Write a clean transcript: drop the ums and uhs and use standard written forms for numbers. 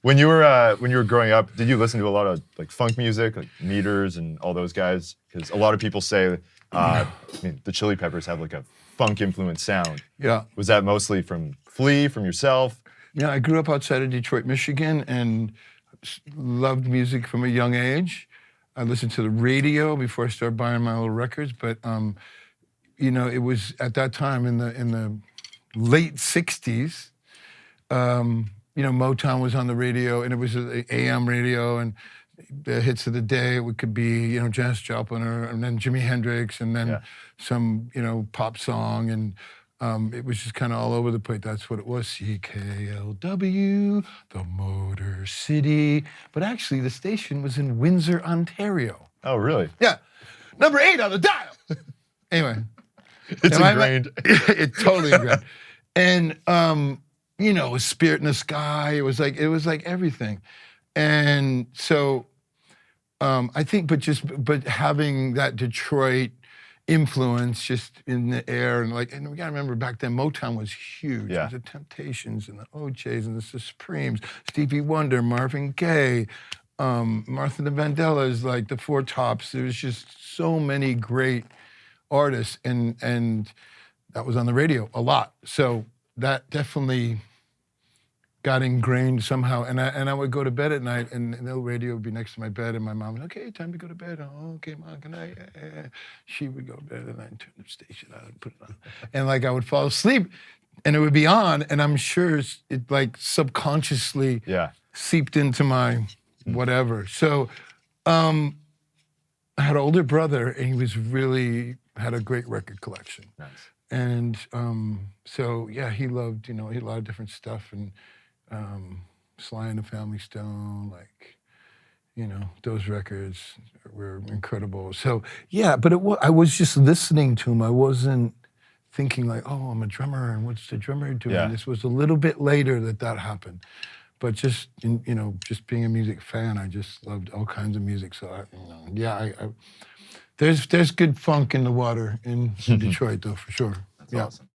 When you were growing up, did you listen to a lot of like funk music, like Meters and all those guys? Because a lot of people say, I mean, the Chili Peppers have like a funk influenced sound. Yeah. Was that mostly from Flea, from yourself? Yeah, I grew up outside of Detroit, Michigan, and loved music from a young age. I listened to the radio before I started buying my little records, but you know, it was at that time in the late '60s. You know, Motown was on the radio, and it was an AM radio, and the hits of the day, it could be, you know, Janis Joplin, and then Jimi Hendrix, and then some, you know, pop song, and it was just kind of all over the place. That's what it was, CKLW, the Motor City. But actually, the station was in Windsor, Ontario. Oh, really? Yeah, number 8 on the dial. Anyway. It's ingrained. It totally ingrained. And, you know, it was Spirit in the Sky. It was like everything. And so I think, but having that Detroit influence just in the air, and we gotta remember back then Motown was huge. Yeah. It was the Temptations and the O'Jays and the Supremes, Stevie Wonder, Marvin Gaye, Martha and the Vandellas, like the Four Tops. There was just so many great artists, and that was on the radio a lot. So that definitely got ingrained somehow. And I would go to bed at night, and the radio would be next to my bed, and my mom would, okay, time to go to bed. Oh, okay, Mom, good night. She would go to bed, and I'd turn the station on and put it on. And like I would fall asleep, and it would be on, and I'm sure it like subconsciously seeped into my whatever. So I had an older brother, and he was really had a great record collection. Nice. And so yeah, he loved, you know, he had a lot of different stuff, and Sly and the Family Stone, like, you know, those records were incredible. So yeah, but I was just listening to him. I wasn't thinking like, oh, I'm a drummer, and what's the drummer doing? Yeah. This was a little bit later that happened. But just, you know, just being a music fan, I just loved all kinds of music. So there's good funk in the water in Detroit, though, for sure. That's awesome.